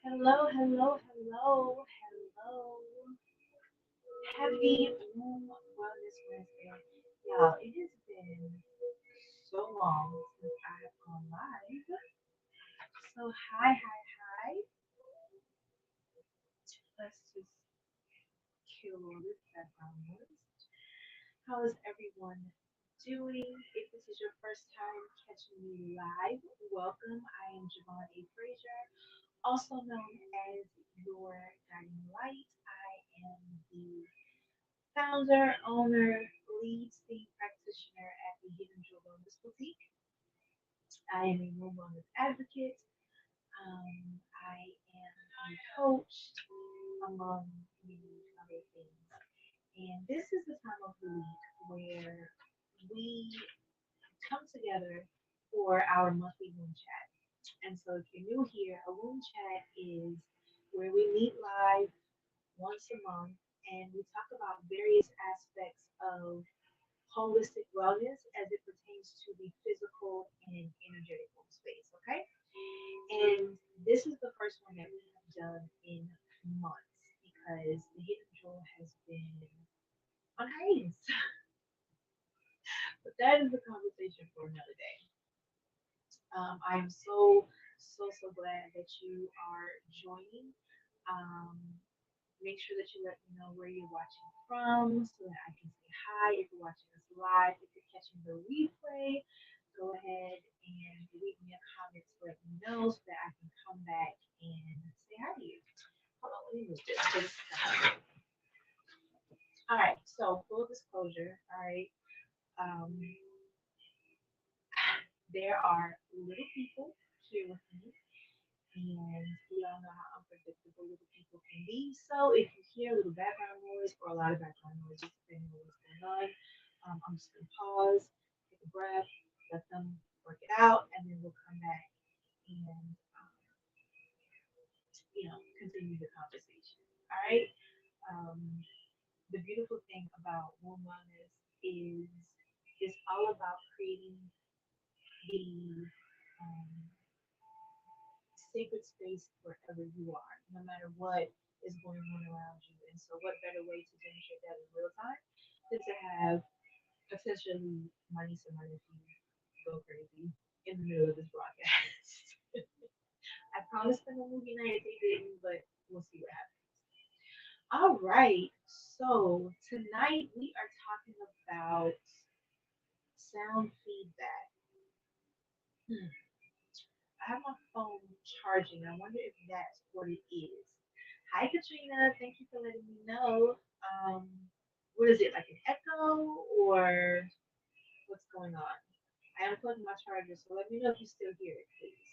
Hello, hello, hello, hello. Happy Womb Wellness Wednesday. Y'all, it has been so long since I have gone live. So, hi. Let's just kill all this background noise. How is everyone doing? If this is your first time catching me live, welcome. I am Javon A. Frazier, also known as your guiding light. I am the founder, owner, lead sleep practitioner at the Hidden Jewel Wellness Boutique. I am a womb wellness advocate. I am a coach, among many other things. And this is the time of the week where we come together for our monthly womb chat. And so, if you're new here, a womb chat is where we meet live once a month and we talk about various aspects of holistic wellness as it pertains to the physical and energetic home space. Okay. And this is the first one that we have done in months because the Hidden Jewel has been on hiatus. But that is a conversation for another day. I am so glad that you are joining. Um, Make sure that you let me know where you're watching from so that I can say hi. If you're watching us live, if you're catching the replay, go ahead and leave me a comment to let me know so that I can come back and say hi to you. Hold on, let me move this. All right, so full disclosure, all right, um, there are little people here with me, and we all know how unpredictable little people can be. So if you hear a little background noise or a lot of background noise, just depending on what's going on, I'm just going to pause, take a breath, let them work it out, and then we'll come back and continue the conversation. All right. Um, the beautiful thing about womb wellness is it's all about creating the sacred space wherever you are, no matter what is going on around you. And so, what better way to demonstrate that in real time than to have potentially my niece and my nephew go crazy in the middle of this broadcast? I promised them a movie night, they didn't, but we'll see what happens. All right, so tonight we are talking about sound feedback. Hmm. I have my phone charging. I wonder if that's what it is. Hi, Katrina. Thank you for letting me know. Um, what is it, like an echo or what's going on? I unplugged my charger, so let me know if you still hear it, please.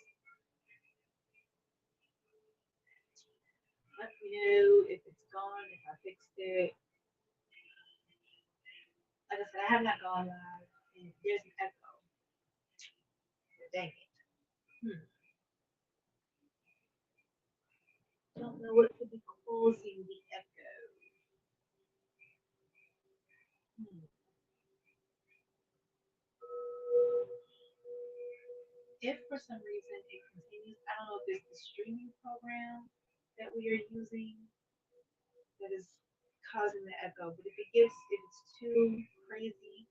Let me know if it's gone, if I fixed it. Like I said, I have not gone live, and there's an echo. Dang it. Hmm. Don't know what could be causing the echo. Hmm. If for some reason it continues, I don't know if it's the streaming program that we are using that is causing the echo, but if it's too crazy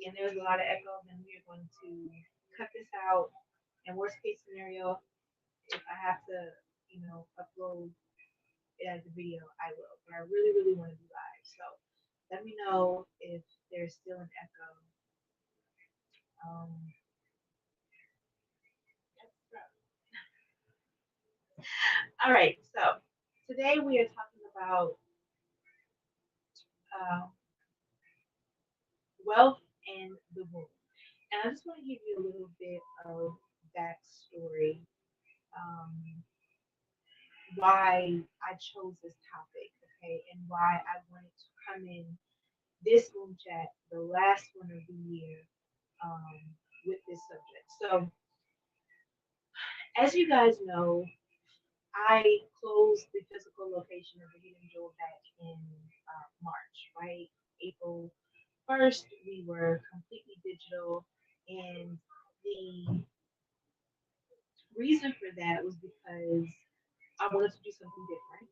and there's a lot of echo, then we are going to cut this out. And worst case scenario, if I have to, upload it as a video, I will. But I really want to be live. So let me know if there's still an echo. Um, all right, so today we are talking about uh, wealth and the womb. And I just want to give you a little bit of backstory, um, why I chose this topic, okay, and why I wanted to come in this room chat, the last one of the year, um, with this subject. So, as you guys know, I closed the physical location of the Hidden Jewel back in March, right? April 1st, we were completely digital, and the reason for that was because I wanted to do something different.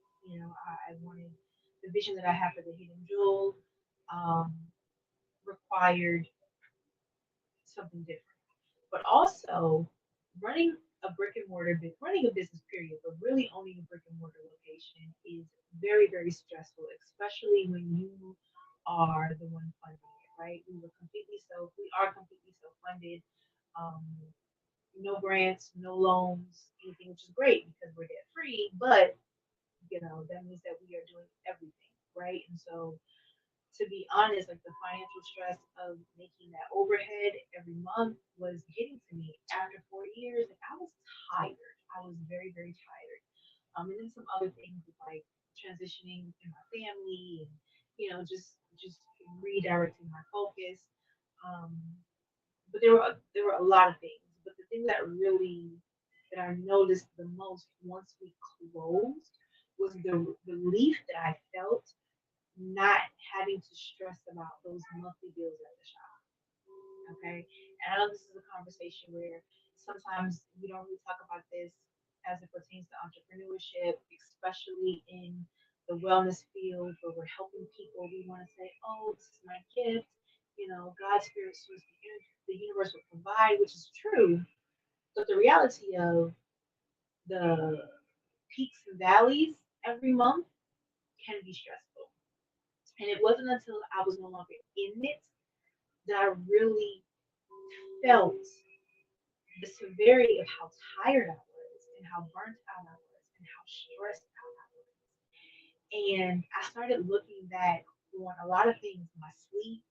I wanted the vision that I have for the Hidden Jewel um, required something different. But also, running running a business period, but really owning a brick and mortar location is very, very stressful, especially when you are the one funding it, right? We are completely self-funded. Um, no grants, no loans, anything, which is great because we're debt free. But that means that we are doing everything, right? And so to be honest, like the financial stress of making that overhead every month was getting to me after 4 years. Like I was tired. I was very, very tired. And then some other things with like transitioning in my family and just redirecting my focus. Um, but there were a lot of things. But the thing that I noticed the most once we closed was the relief that I felt not having to stress about those monthly bills at the shop. Okay. And I know this is a conversation where sometimes we don't really talk about this as it pertains to entrepreneurship, especially in the wellness field where we're helping people. We want to say, oh, this is my gift. God's spirit source, the universe will provide, which is true. But the reality of the peaks and valleys every month can be stressful. And it wasn't until I was no longer in it that I really felt the severity of how tired I was and how burnt out I was and how stressed out I was. And I started looking back on a lot of things. My sleep,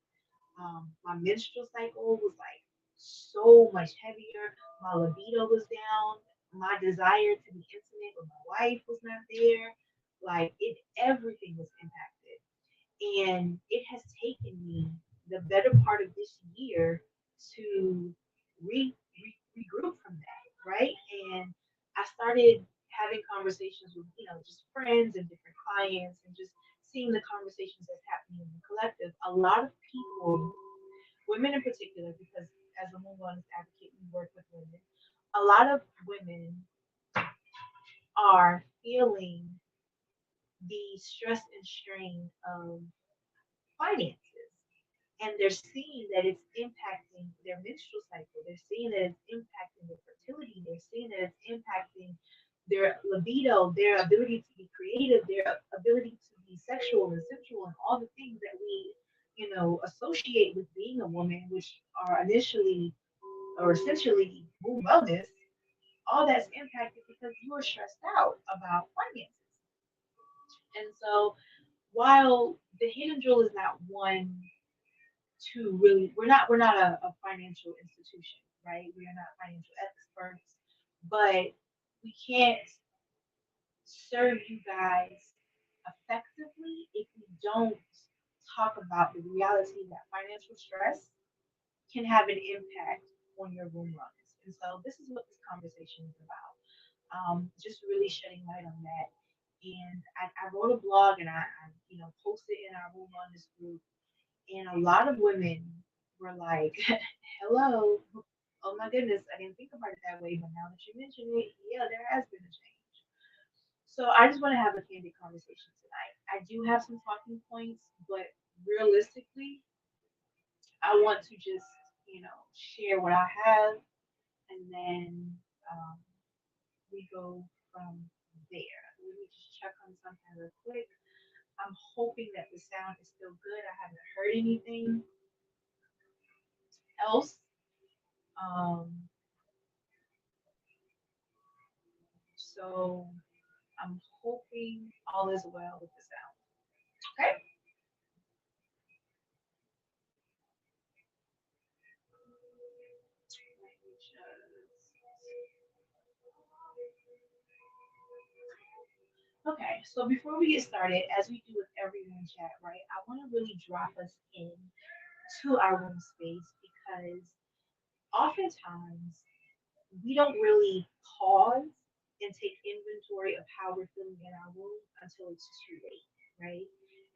my menstrual cycle was like so much heavier. My libido was down. My desire to be intimate with my wife was not there. Like everything was impacted. And it has taken me the better part of this year to regroup from that, right? And I started having conversations with, just friends and different clients and just seeing the conversations that's happening in the collective. A lot of people, women in particular, because as a home wellness advocate, we work with women. A lot of women are feeling the stress and strain of finances, and they're seeing that it's impacting their menstrual cycle. They're seeing that it's impacting their fertility. They're seeing that it's impacting their libido, their ability to be creative, their ability to be sexual and sensual, and all the things that we, associate with being a woman, which are initially or essentially womb wellness. All that's impacted because you are stressed out about finances. And so, while the hidden jewel is not one to really we're not a financial institution, right? We are not financial experts, but we can't serve you guys effectively if we don't talk about the reality that financial stress can have an impact on your room runs. And so this is what this conversation is about. Just really shedding light on that. And I wrote a blog and I posted in our room runners group, and a lot of women were like, hello, oh my goodness, I didn't think about it that way, but now that you mention it, yeah, there has been a change. So I just want to have a candid conversation tonight. I do have some talking points, but realistically, I want to just, share what I have, and then um, we go from there. Let me just check on something real quick. I'm hoping that the sound is still good. I haven't heard anything else. Um, so I'm hoping all is well with the sound. Okay. Okay, so before we get started, as we do with every room chat, right, I want to really drop us in to our room space because oftentimes we don't really pause and take inventory of how we're feeling in our room until it's too late, right?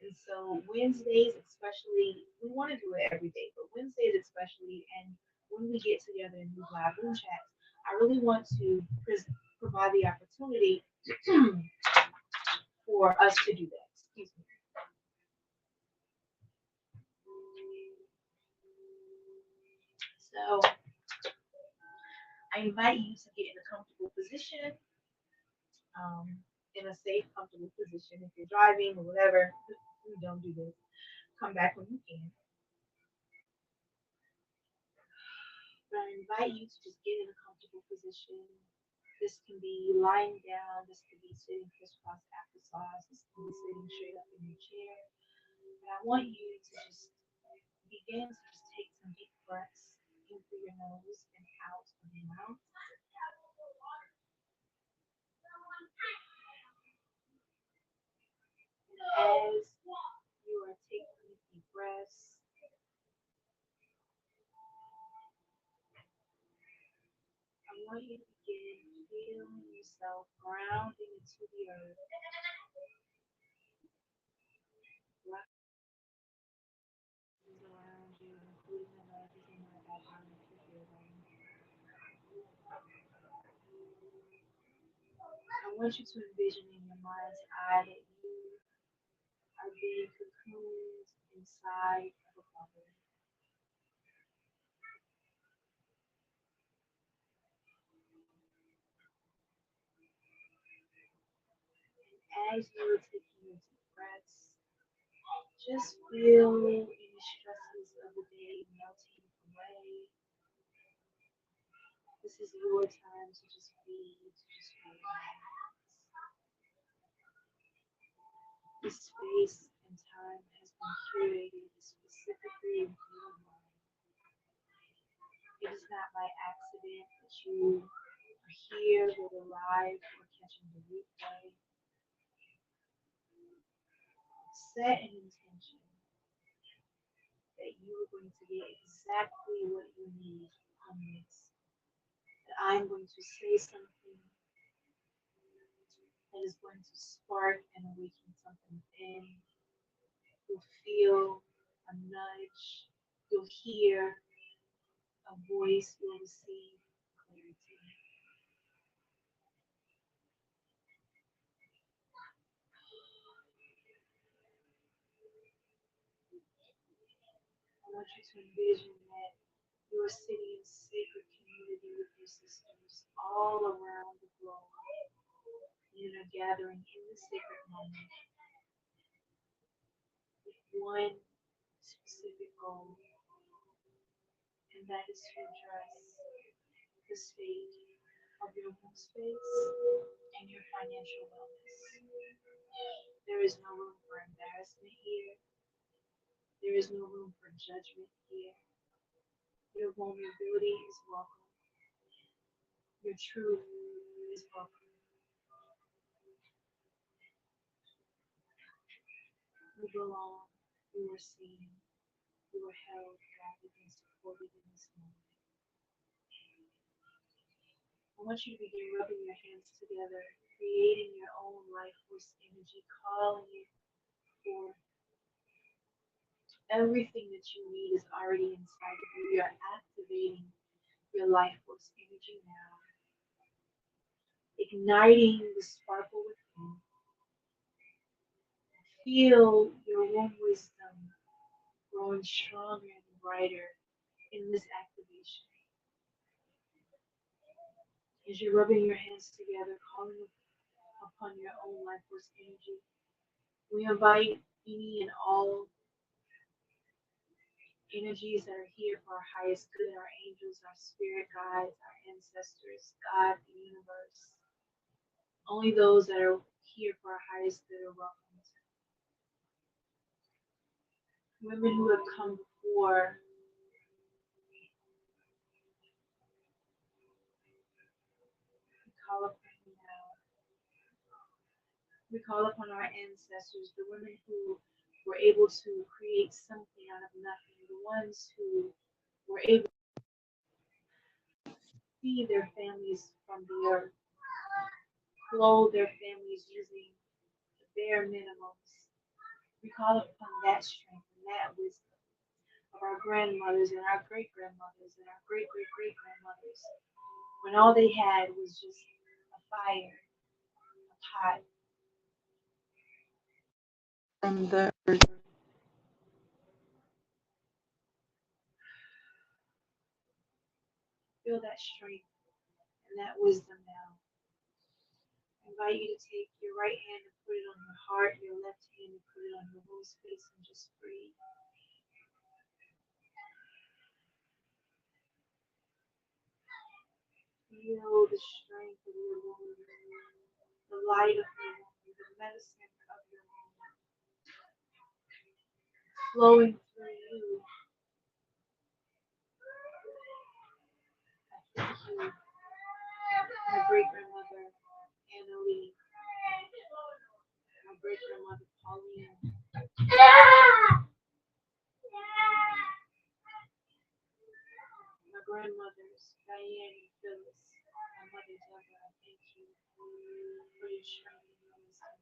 And so Wednesdays, especially, we want to do it every day, but Wednesdays especially, and when we get together and do live room chats, I really want to present. provide the opportunity for us to do that. Excuse me. So I invite you to get in a comfortable position, um, in a safe, comfortable position. If you're driving or whatever, please don't do this. Come back when you can. But I invite you to just get in a comfortable position. This can be lying down, this can be sitting crisscross applesauce, this can be sitting straight up in your chair. But I want you to just begin to just take some deep breaths in through your nose and out of your mouth. And as you are taking these deep breaths, I want you to begin feeling yourself grounding into the earth, blessings around you, including the noises in my background if you hear them. I want you to envision in your mind's eye that you are being cocooned inside of a bubble. And as you are taking your deep breaths, just feel any stresses of the day melting away. This is your time to just be, to just relax. This space and time has been curated specifically for your mind. It is not by accident that you are here, whether live or catching the replay. Set an intention that you are going to get exactly what you need from this. That I'm going to say something that is going to spark and awaken something within. You'll feel a nudge. You'll hear a voice. You'll receive clarity. I want you to envision that you are sitting in sacred community with your sisters all around the globe. You are gathering in the sacred moment with one specific goal, and that is to address the state of your home space and your financial wellness. There is no room for embarrassment here. There is no room for judgment here. Your vulnerability is welcome. Your truth is welcome. You belong. You are seen. You are held, guided, and supported in this moment. I want you to begin rubbing your hands together, creating your own life force energy, calling it for everything that you need is already inside of you. You're activating your life force energy now, igniting the sparkle within. Feel your own wisdom growing stronger and brighter in this activation. As you're rubbing your hands together, calling upon your own life force energy, we invite any and all energies that are here for our highest good, our angels, our spirit guides, our ancestors, God, the universe. Only those that are here for our highest good are welcomed. Women who have come before, we call upon you now. We call upon our ancestors, the women who were able to create something out of nothing, the ones who were able to feed their families from the earth, clothe their families using the bare minimums. We call upon that strength and that wisdom of our grandmothers and our great grandmothers and our great great great grandmothers when all they had was just a fire, a pot. From the Feel that strength and that wisdom now. I invite you to take your right hand and put it on your heart, your left hand and put it on your womb space and just breathe. Feel the strength of your womb, the light of your womb, the medicine of your womb flowing through you. I thank you, my great grandmother, Anna Lee, my great grandmother, Pauline, my grandmothers, Diane and Phyllis, my mother, Deborah. I thank you for your strength and your wisdom.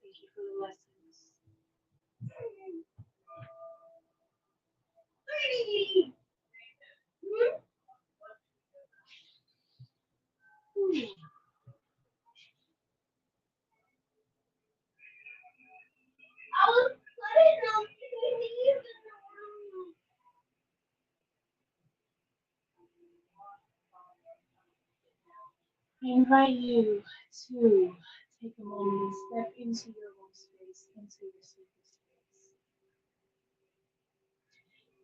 Thank you for the lessons. I invite you to take a moment and step into your own space, into your secret space.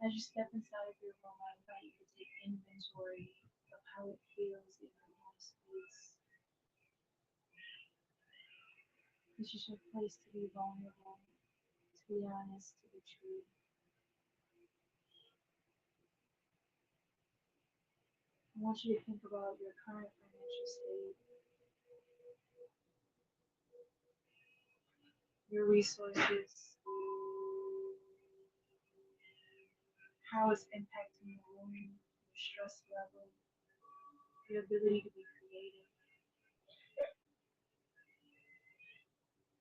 As you step inside of your home, I invite you to take inventory of how it feels in your home space. This is your place to be vulnerable, to be honest, to be true. I want you to think about your current financial state, your resources, how it's impacting your room, your stress level, your ability to be creative.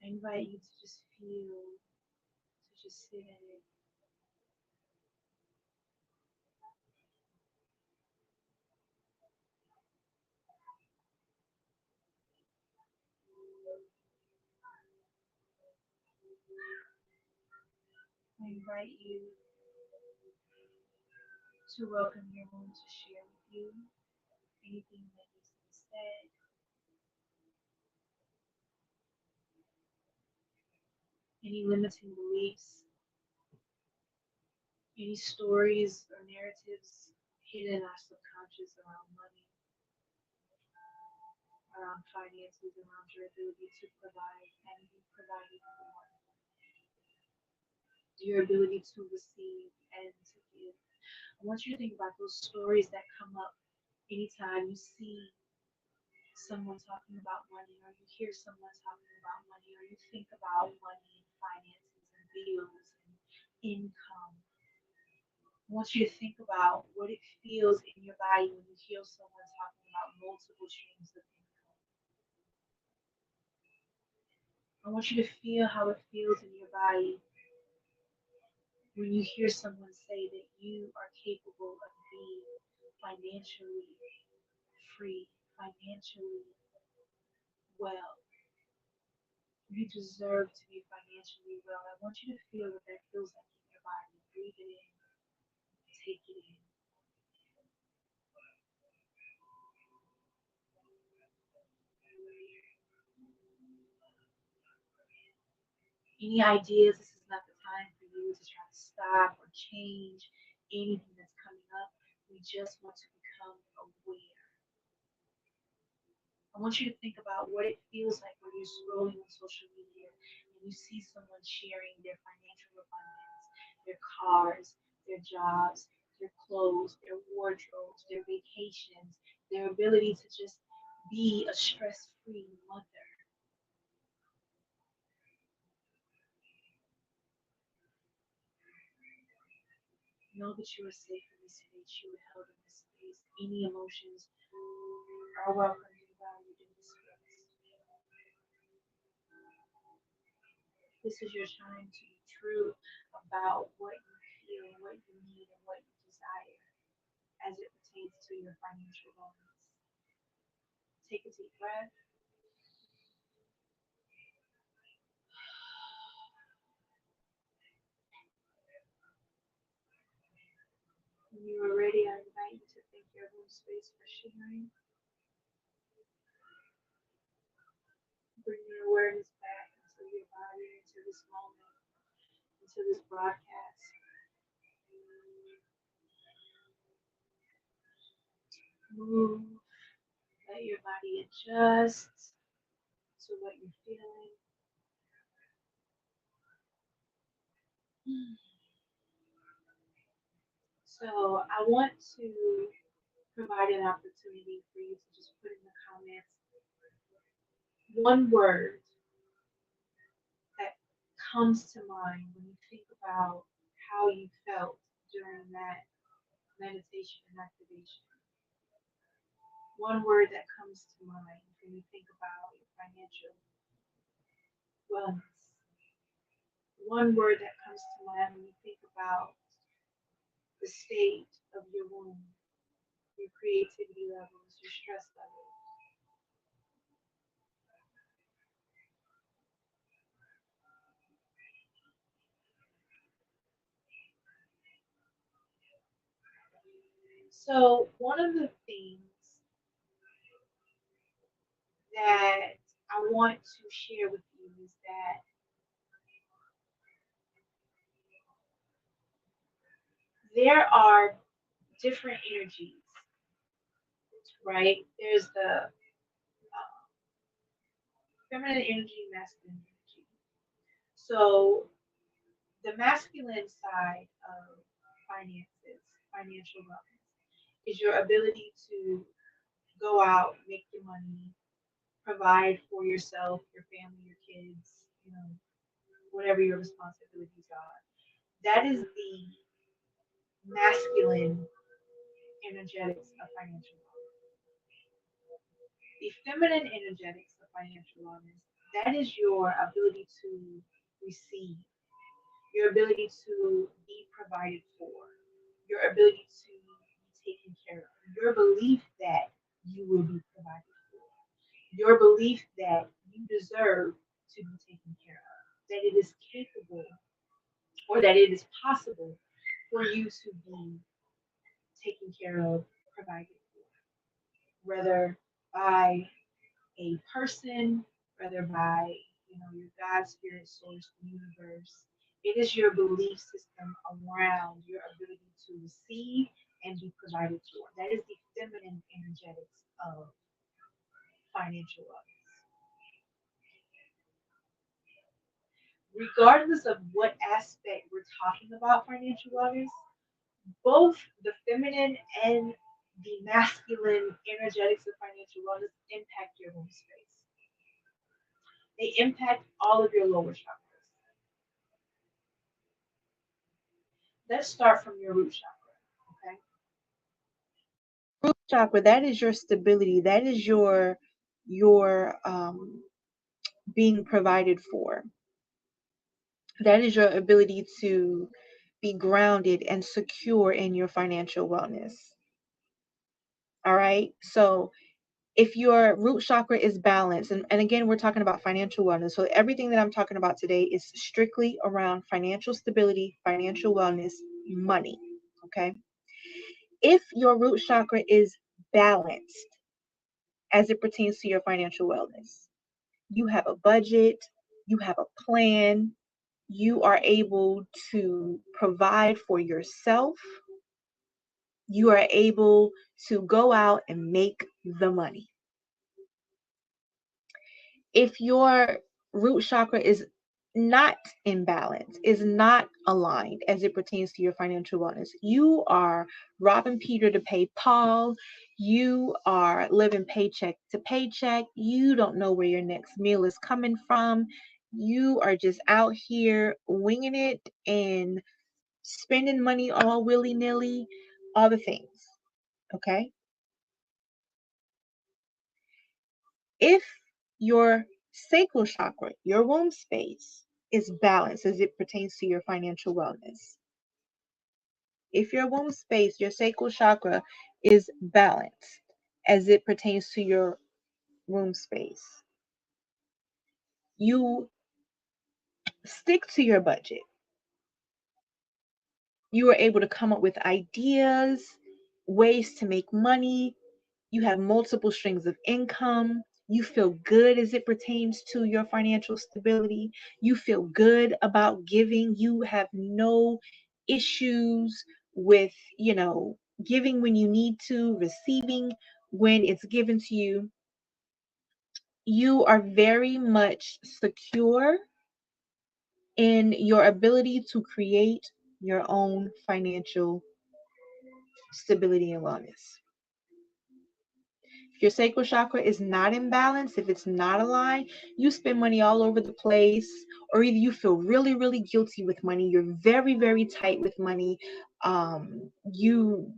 I invite you to just feel, to just sit in it. I invite you to welcome your room to share with you anything that needs to be said, any limiting beliefs, any stories or narratives hidden in our subconscious around money, around finances, around your ability to provide and be provided for, your ability to receive and to give. I want you to think about those stories that come up anytime you see someone talking about money, or you hear someone talking about money, or you think about money and finances and bills and income. I want you to think about what it feels in your body when you hear someone talking about multiple streams of income. I want you to feel how it feels in your body when you hear someone say that you are capable of being financially free, financially well. You deserve to be financially well. I want you to feel what that feels like in your body. Breathe it in, take it in. Any ideas? This is not the time for you to try to stop or change anything that's coming up. We just want to become aware. I want you to think about what it feels like when you're scrolling on social media and you see someone sharing their financial abundance, their cars, their jobs, their clothes, their wardrobes, their vacations, their ability to just be a stress free mother. Know that you are safe in this space, you are held in this space. Any emotions are welcome and valued in this space. This is your time to be true about what you feel, what you need, and what you desire as it pertains to your financial wellness. Take a deep breath. When you are ready, I invite you to thank your room space for sharing. Bring your awareness back into your body, into this moment, into this broadcast. Move. Let your body adjust to what you're feeling. So I want to provide an opportunity for you to just put in the comments one word that comes to mind when you think about how you felt during that meditation and activation. One word that comes to mind when you think about your financial wellness. One word that comes to mind when you think about the state of your womb, your creativity levels, your stress levels. So, one of the things that I want to share with you is that there are different energies, right? There's the feminine energy, masculine energy. So, the masculine side of finances, financial wellness, is your ability to go out, make your money, provide for yourself, your family, your kids, whatever your responsibilities are. That is the masculine energetics of financial wellness. The feminine energetics of financial wellness, that is your ability to receive, your ability to be provided for, your ability to be taken care of, your belief that you will be provided for, your belief that you deserve to be taken care of, that it is capable or that it is possible for you to be taken care of, provided for, whether by a person, whether by your God, spirit, source, universe. It is your belief system around your ability to receive and be provided for. That is the feminine energetics of financial wellness. Regardless of what aspect we're talking about financial wellness, both the feminine and the masculine energetics of financial wellness impact your home space. They impact all of your lower chakras. Let's start from your root chakra. Okay. Root chakra, that is your stability. That is your being provided for. That is your ability to be grounded and secure in your financial wellness. All right. So if your root chakra is balanced, and again, we're talking about financial wellness. So everything that I'm talking about today is strictly around financial stability, financial wellness, money. Okay. If your root chakra is balanced as it pertains to your financial wellness, you have a budget, you have a plan, you are able to provide for yourself, you are able to go out and make the money. If your root chakra is not in balance, is not aligned as it pertains to your financial wellness, you are robbing Peter to pay Paul. You are living paycheck to paycheck. You don't know where your next meal is coming from. You are just out here winging it and spending money all willy nilly, all the things. Okay. If your sacral chakra, your womb space, is balanced as it pertains to your financial wellness. If your womb space, your sacral chakra, is balanced as it pertains to your womb space, you stick to your budget. You are able to come up with ideas, ways to make money. You have multiple streams of income. You feel good as it pertains to your financial stability. You feel good about giving. You have no issues with, giving when you need to, receiving when it's given to you. You are very much secure in your ability to create your own financial stability and wellness. If your sacral chakra is not in balance, if it's not aligned, you spend money all over the place, or either you feel really, really guilty with money. You're very, very tight with money. You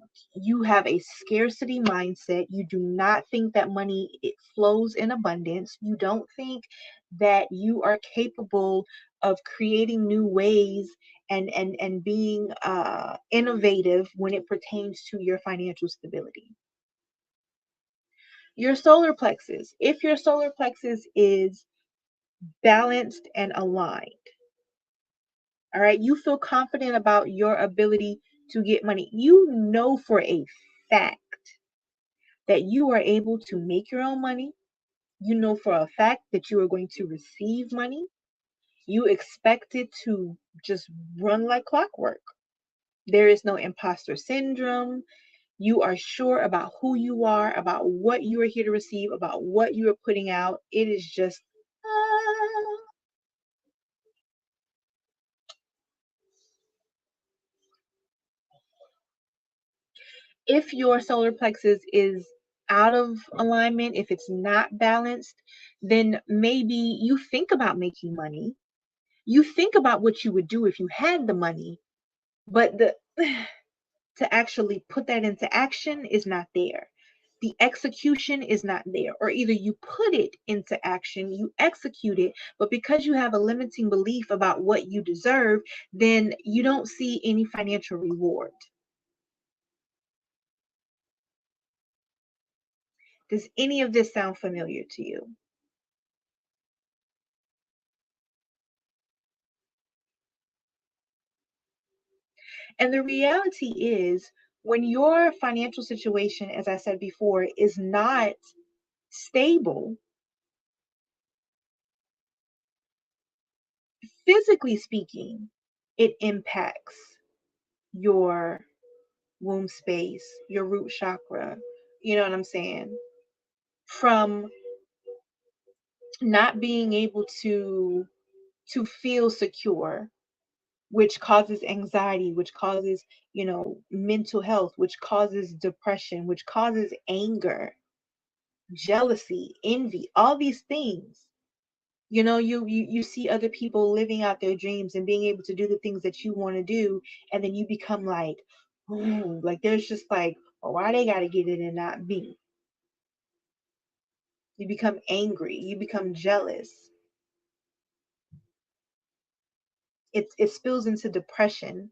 have a scarcity mindset. You do not think that money it flows in abundance. You don't think that you are capable of creating new ways and being innovative when it pertains to your financial stability. Your solar plexus, if your solar plexus is balanced and aligned, all right, you feel confident about your ability to get money. You know for a fact that you are able to make your own money. You know for a fact that you are going to receive money. You expect it to just run like clockwork. There is no imposter syndrome. You are sure about who you are, about what you are here to receive, about what you are putting out. It is just, uh, if your solar plexus is out of alignment, if it's not balanced, then maybe you think about making money. You think about what you would do if you had the money, but the to actually put that into action is not there. The execution is not there. Or either you put it into action, you execute it, but because you have a limiting belief about what you deserve, then you don't see any financial reward. Does any of this sound familiar to you? And the reality is, when your financial situation, as I said before, is not stable, physically speaking, it impacts your womb space, your root chakra. You know what I'm saying? From not being able to feel secure, which causes anxiety, which causes, mental health, which causes depression, which causes anger, jealousy, envy, all these things. You see other people living out their dreams and being able to do the things that you want to do, and then you become like, ooh, like there's just like, well, why they gotta get it and not me? You become angry, you become jealous. It spills into depression.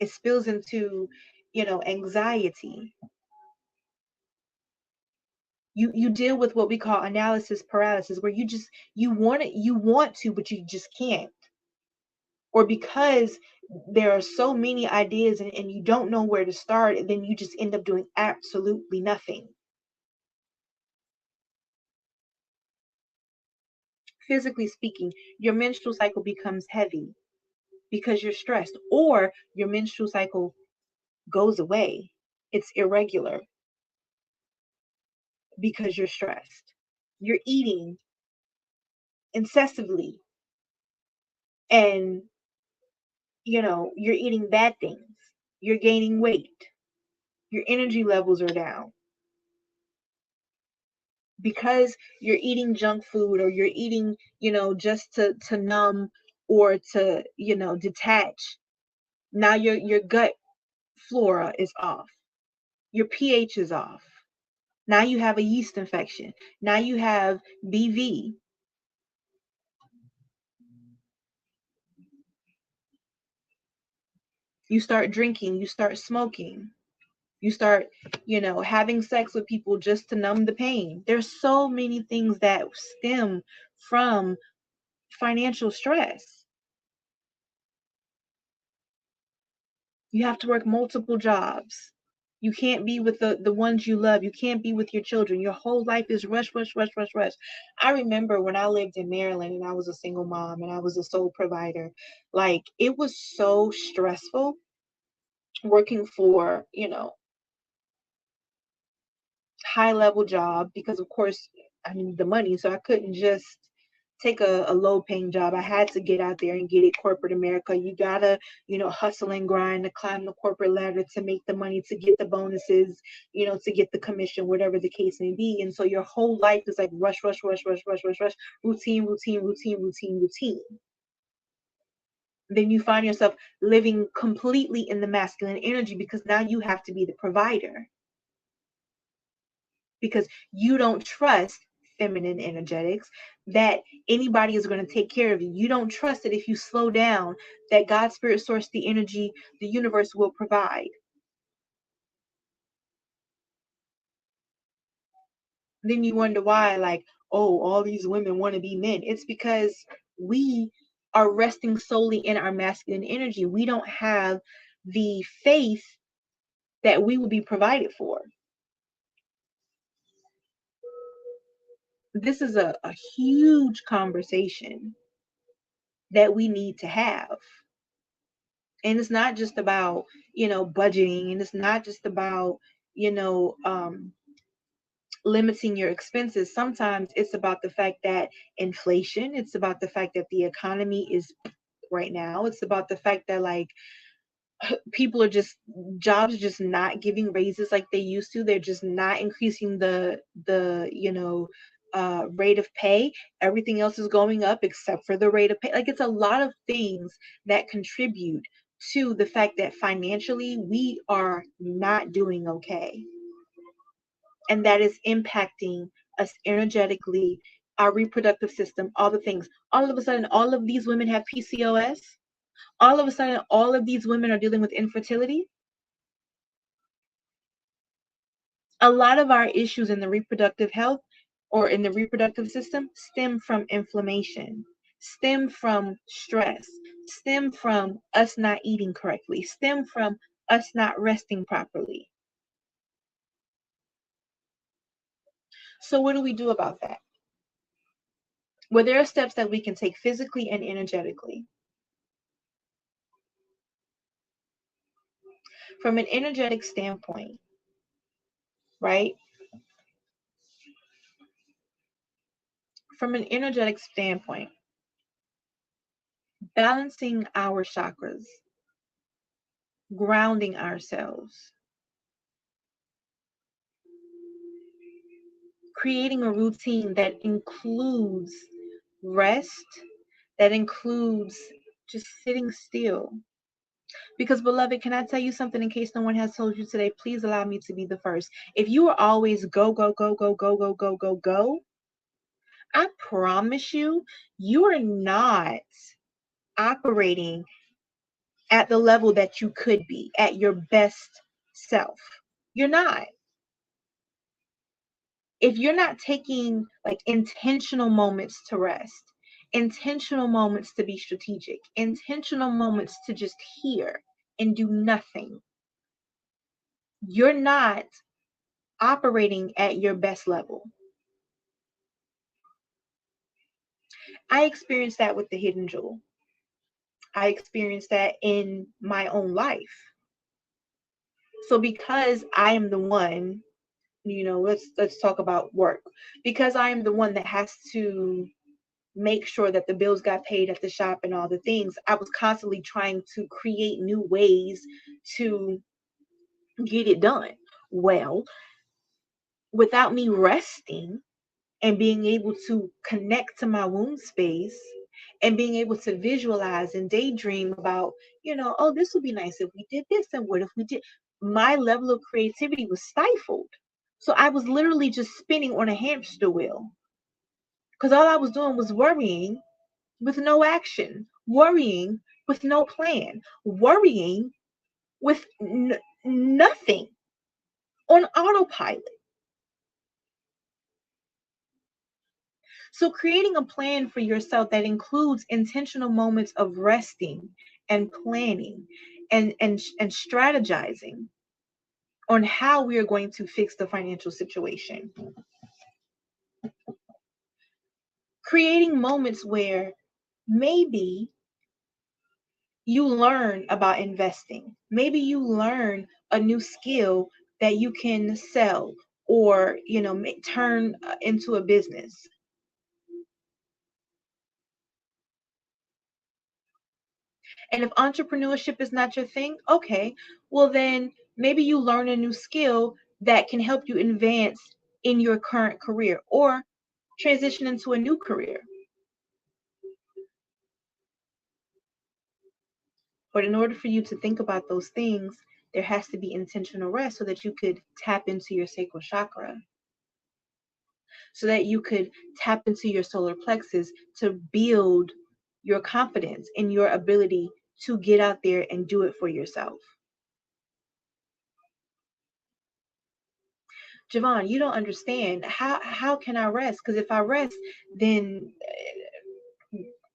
It spills into, anxiety. You deal with what we call analysis paralysis, where you want to, but you just can't. Or because there are so many ideas, and you don't know where to start, and then you just end up doing absolutely nothing. Physically speaking, your menstrual cycle becomes heavy because you're stressed, or your menstrual cycle goes away. It's irregular because you're stressed. You're eating incessantly, and you're eating bad things. You're gaining weight. Your energy levels are down because you're eating junk food, or you're eating, just to numb, or to, detach. Now your gut flora is off. Your pH is off. Now you have a yeast infection. Now you have BV. You start drinking, you start smoking, you start, having sex with people just to numb the pain. There's so many things that stem from financial stress. You have to work multiple jobs. You can't be with the ones you love. You can't be with your children. Your whole life is rush, rush, rush, rush, rush. I remember when I lived in Maryland and I was a single mom and I was a sole provider. Like, it was so stressful working for, high level job because of course I need the money. So I couldn't just take a low paying job. I had to get out there and get it. Corporate America, you gotta, hustle and grind to climb the corporate ladder to make the money, to get the bonuses, to get the commission, whatever the case may be. And so your whole life is like rush, rush, rush, rush, rush, rush, rush, routine, routine, routine, routine, routine. Then you find yourself living completely in the masculine energy because now you have to be the provider, because you don't trust feminine energetics, that anybody is going to take care of you. You don't trust that if you slow down, that God, spirit, source, the energy, the universe will provide. Then you wonder why, like, oh, all these women want to be men. It's because we are resting solely in our masculine energy. We don't have the faith that we will be provided for. This is a huge conversation that we need to have. And it's not just about, budgeting, and it's not just about, you know, um, limiting your expenses. Sometimes it's about the fact that inflation, it's about the fact that the economy is right now. It's about the fact that, like, people are just, jobs are just not giving raises like they used to. They're just not increasing the rate of pay. Everything else is going up except for the rate of pay. Like, it's a lot of things that contribute to the fact that financially we are not doing okay, and that is impacting us energetically, our reproductive system, all the things. All of a sudden, all of these women have PCOS. All of a sudden, all of these women are dealing with infertility. A lot of our issues in the reproductive health or in the reproductive system stem from inflammation, stem from stress, stem from us not eating correctly, stem from us not resting properly. So what do we do about that? Well, there are steps that we can take physically and energetically. From an energetic standpoint, right? From an energetic standpoint, balancing our chakras, grounding ourselves, creating a routine that includes rest, that includes just sitting still. Because, beloved, can I tell you something in case no one has told you today? Please allow me to be the first. If you are always go, go, go, go, go, go, go, go, go, I promise you, you are not operating at the level that you could be, at your best self. You're not. If you're not taking like intentional moments to rest, intentional moments to be strategic, intentional moments to just hear and do nothing, you're not operating at your best level. I experienced that with the hidden jewel. I experienced that in my own life. So because I am the one, let's talk about work. Because I am the one that has to make sure that the bills got paid at the shop and all the things, I was constantly trying to create new ways to get it done. Well, without me resting and being able to connect to my womb space and being able to visualize and daydream about, oh, this would be nice if we did this, and what if we did, my level of creativity was stifled. So I was literally just spinning on a hamster wheel because all I was doing was worrying with no action, worrying with no plan, worrying with nothing, on autopilot. So, creating a plan for yourself that includes intentional moments of resting and planning and strategizing on how we are going to fix the financial situation. Creating moments where maybe you learn about investing, maybe you learn a new skill that you can sell or turn into a business. And if entrepreneurship is not your thing, okay, well, then maybe you learn a new skill that can help you advance in your current career or transition into a new career. But in order for you to think about those things, there has to be intentional rest so that you could tap into your sacral chakra, so that you could tap into your solar plexus to build your confidence in your ability to get out there and do it for yourself. Javon, you don't understand. How can I rest? Because if I rest, then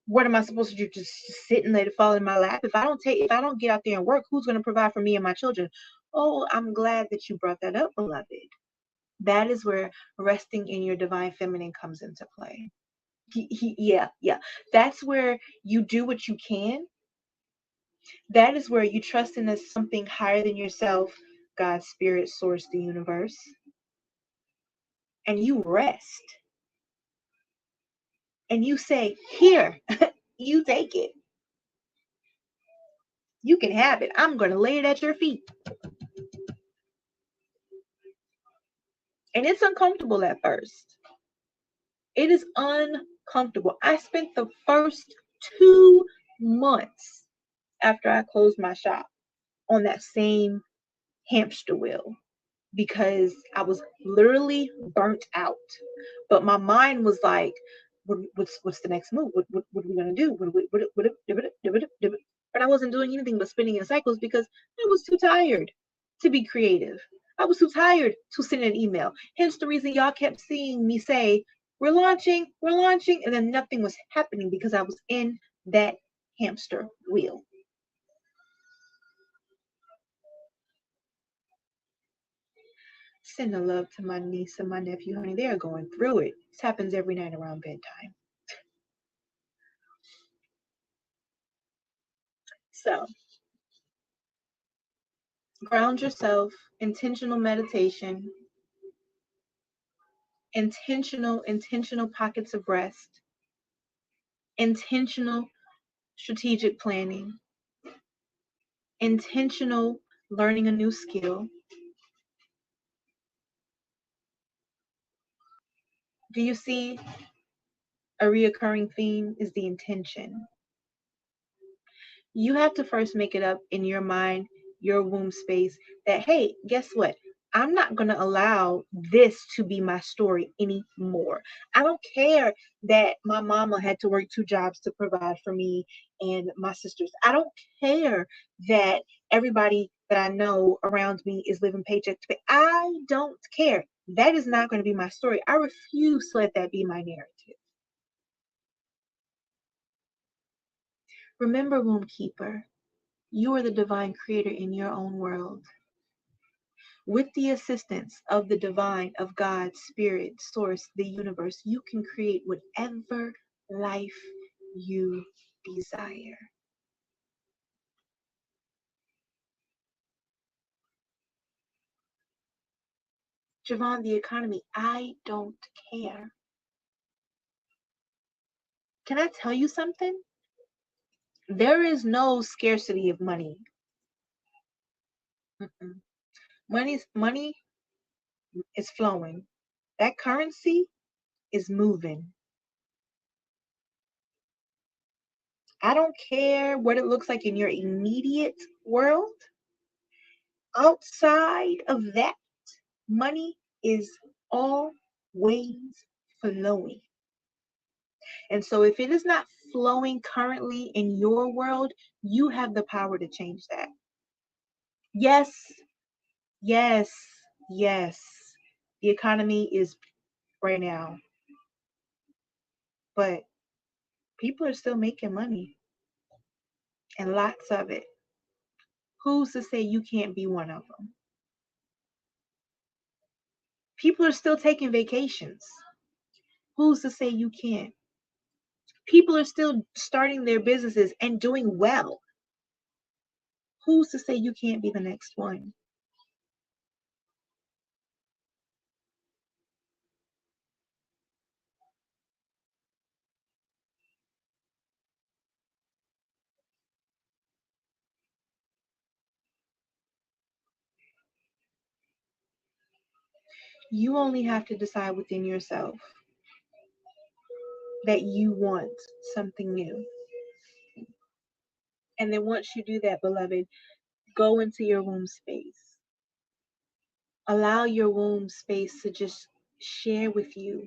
what am I supposed to do? Just sit and let it fall in my lap? If I don't get out there and work, who's going to provide for me and my children? Oh, I'm glad that you brought that up, beloved. That is where resting in your divine feminine comes into play. Yeah, yeah. That's where you do what you can. That is where you trust in something higher than yourself, God, spirit, source, the universe, and you rest. And you say, here, you take it. You can have it. I'm going to lay it at your feet. And it's uncomfortable at first. It is uncomfortable. I spent the first 2 months after I closed my shop on that same hamster wheel because I was literally burnt out. But my mind was like, what's the next move? What are we gonna do? But I wasn't doing anything but spinning in cycles because I was too tired to be creative. I was too tired to send an email. Hence the reason y'all kept seeing me say, we're launching, and then nothing was happening because I was in that hamster wheel. Send a love to my niece and my nephew, honey. They are going through it. This happens every night around bedtime. So, ground yourself, intentional meditation, intentional pockets of rest, intentional strategic planning, intentional learning a new skill. Do you see a reoccurring theme is the intention? You have to first make it up in your mind, your womb space, that, hey, guess what? I'm not going to allow this to be my story anymore. I don't care that my mama had to work 2 jobs to provide for me and my sisters. I don't care that everybody that I know around me is living paycheck to pay. I don't care. That is not going to be my story. I refuse to let that be my narrative. Remember, womb keeper, you are the divine creator in your own world. With the assistance of the divine, of God, spirit, source, the universe, you can create whatever life you desire. Javon, the economy, I don't care. Can I tell you something? There is no scarcity of money. Mm-mm. Money is flowing. That currency is moving. I don't care what it looks like in your immediate world. Outside of that, money is always flowing. And so if it is not flowing currently in your world, you have the power to change that. Yes, yes, yes. The economy is right now, but people are still making money and lots of it. Who's to say you can't be one of them? People are still taking vacations. Who's to say you can't? People are still starting their businesses and doing well. Who's to say you can't be the next one? You only have to decide within yourself that you want something new. And then once you do that, beloved, go into your womb space. Allow your womb space to just share with you.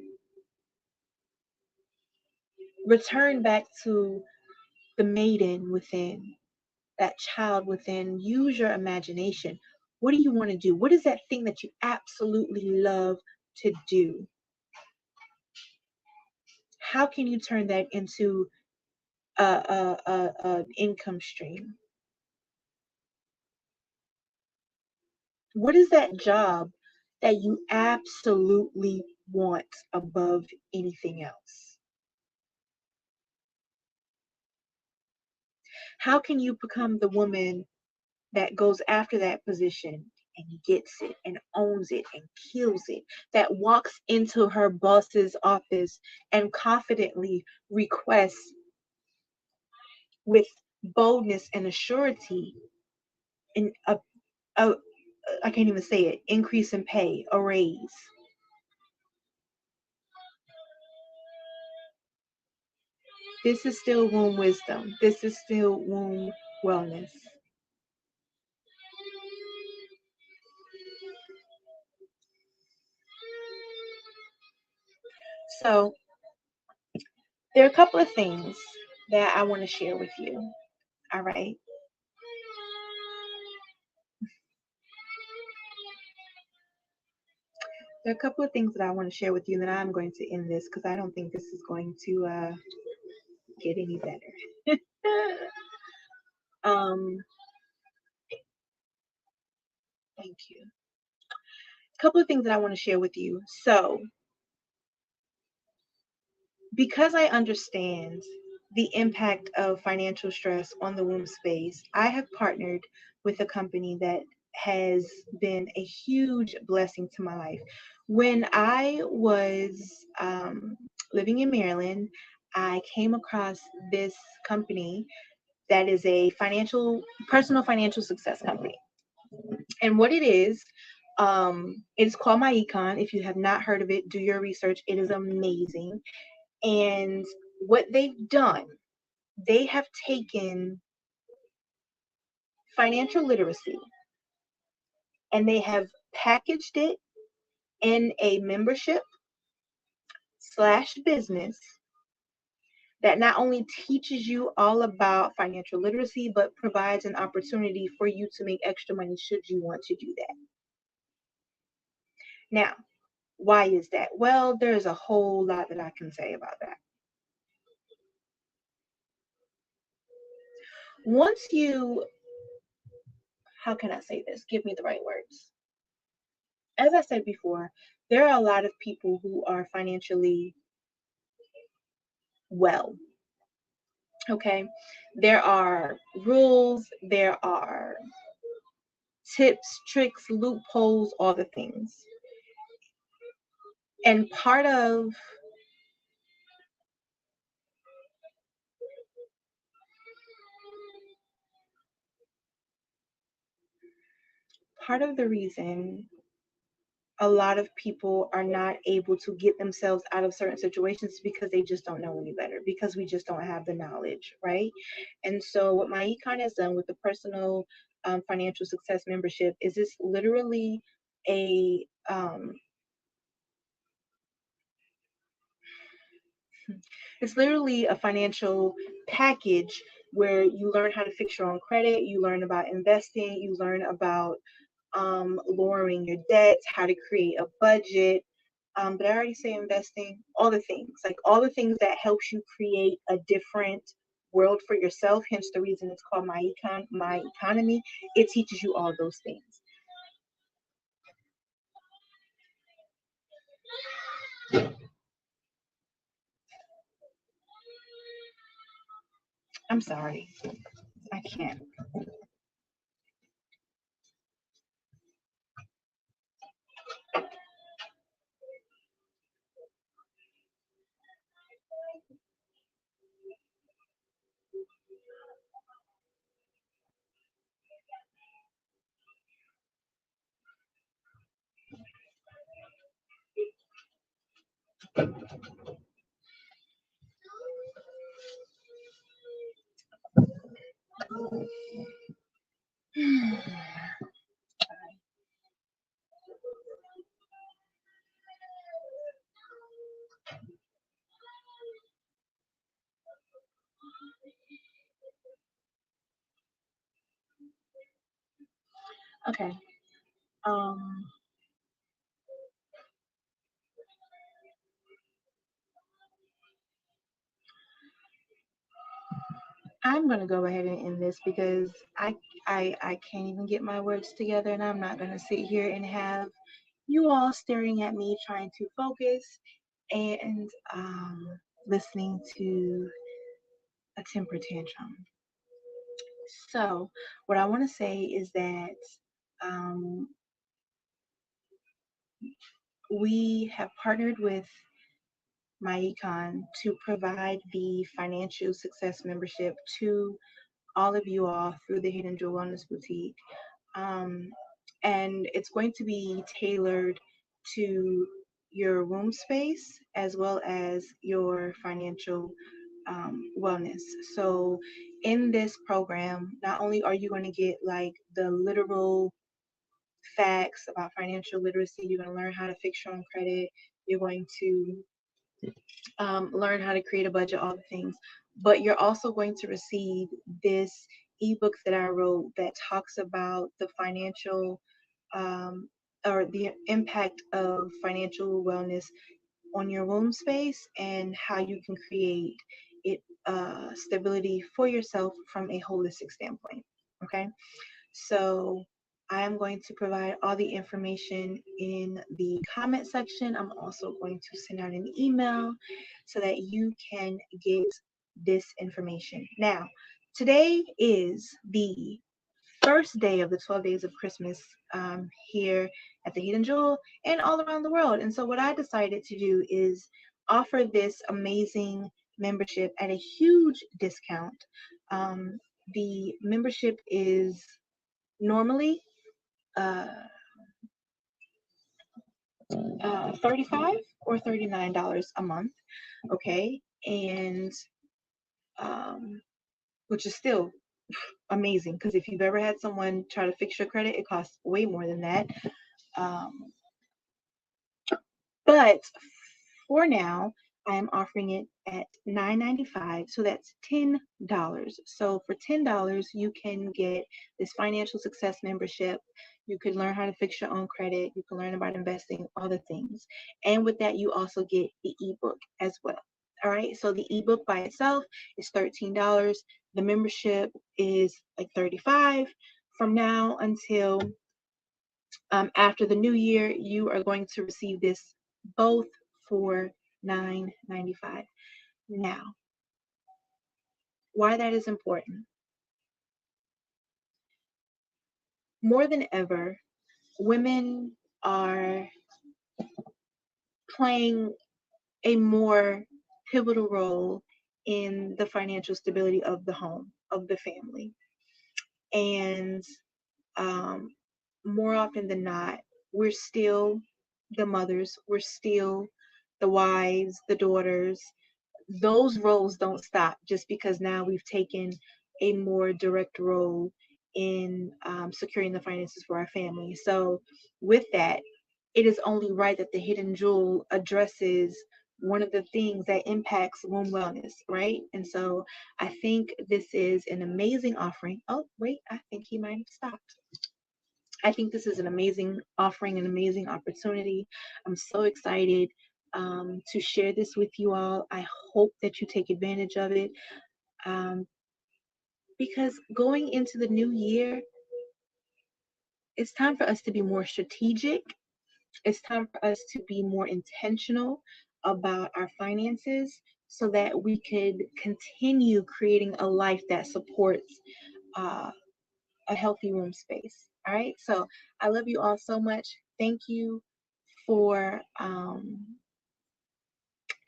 Return back to the maiden within, that child within. Use your imagination. What do you want to do? What is that thing that you absolutely love to do? How can you turn that into a income stream? What is that job that you absolutely want above anything else? How can you become the woman that goes after that position and gets it and owns it and kills it, that walks into her boss's office and confidently requests with boldness and assurity in a I can't even say it, increase in pay, a raise. This is still womb wisdom. This is still womb wellness. So there are a couple of things that I want to share with you. All right. There are a couple of things that I want to share with you, and then I'm going to end this because I don't think this is going to get any better. um, Thank you. A couple of things that I want to share with you. So, because I understand the impact of financial stress on the womb space, I have partnered with a company that has been a huge blessing to my life. When I was living in Maryland, I came across this company that is a personal financial success company. And what it is, it's called My Econ. If you have not heard of it, do your research. It is amazing. And what they've done, they have taken financial literacy and they have packaged it in a membership slash business that not only teaches you all about financial literacy, but provides an opportunity for you to make extra money should you want to do that. Now, why is that? Well, there's a whole lot that I can say about that. Once you, how can I say this? Give me the right words. As I said before, there are a lot of people who are financially well. Okay. There are rules, there are tips, tricks, loopholes, all the things. And part of the reason a lot of people are not able to get themselves out of certain situations because they just don't know any better, because we just don't have the knowledge, right? And so what my econ has done with the personal financial success membership is it's literally a it's literally a financial package where you learn how to fix your own credit, you learn about investing, you learn about lowering your debts, how to create a budget. Did I already say investing? All the things, like all the things that helps you create a different world for yourself. Hence the reason it's called my economy. It teaches you all those things. I'm sorry, I can't. Okay. Um, I'm gonna go ahead and end this because I can't even get my words together, and I'm not gonna sit here and have you all staring at me trying to focus and listening to a temper tantrum. So, what I want to say is that um, we have partnered with MyEcon to provide the financial success membership to all of you all through the Hidden Jewel Wellness Boutique. Um, and it's going to be tailored to your room space as well as your financial wellness. So, in this program, not only are you going to get like the literal facts about financial literacy, you're going to learn how to fix your own credit, you're going to learn how to create a budget, all the things. But you're also going to receive this ebook that I wrote that talks about the financial um, or the impact of financial wellness on your womb space and how you can create it stability for yourself from a holistic standpoint. Okay. So I am going to provide all the information in the comment section. I'm also going to send out an email so that you can get this information. Now, today is the first day of the 12 days of Christmas here at the Hidden Jewel and all around the world. And so, what I decided to do is offer this amazing membership at a huge discount. Um, the membership is normally uh, 35 or $39 a month, okay, and which is still amazing because if you've ever had someone try to fix your credit, it costs way more than that. Um, But for now, I am offering it at $9.95, so that's $10. So for $10, you can get this financial success membership. You could learn how to fix your own credit. You can learn about investing, all the things. And with that, you also get the ebook as well. All right, so the ebook by itself is $13. The membership is like $35 from now until after the new year, you are going to receive this both for $9.95. Now, why that is important. More than ever, women are playing a more pivotal role in the financial stability of the home, of the family. And um, more often than not, we're still the mothers, we're still the wives, the daughters. Those roles don't stop just because now we've taken a more direct role in securing the finances for our family. So, with that, it is only right that the Hidden Jewel addresses one of the things that impacts womb wellness, right? And so I think this is an amazing offering. Oh, wait, I think he might have stopped. I think this is an amazing offering, an amazing opportunity. I'm so excited to share this with you all. I hope that you take advantage of it um, because going into the new year, it's time for us to be more strategic. It's time for us to be more intentional about our finances so that we could continue creating a life that supports uh, a healthy room space. All right. So I love you all so much. Thank you for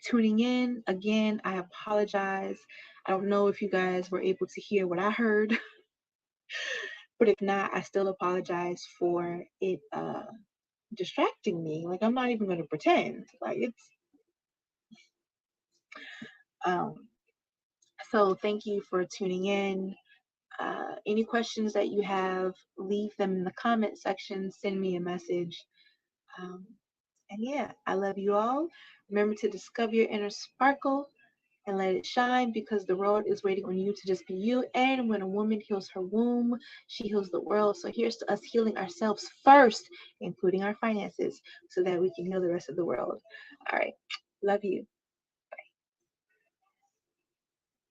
tuning in. Again, I apologize. I don't know if you guys were able to hear what I heard, but if not, I still apologize for it distracting me. Like, I'm not even going to pretend. Like, it's um so thank you for tuning in. Any questions that you have, leave them in the comment section. Send me a message. Um, and yeah, I love you all. Remember to discover your inner sparkle and let it shine because the world is waiting on you to just be you. And when a woman heals her womb, she heals the world. So here's to us healing ourselves first, including our finances, so that we can heal the rest of the world. All right. Love you.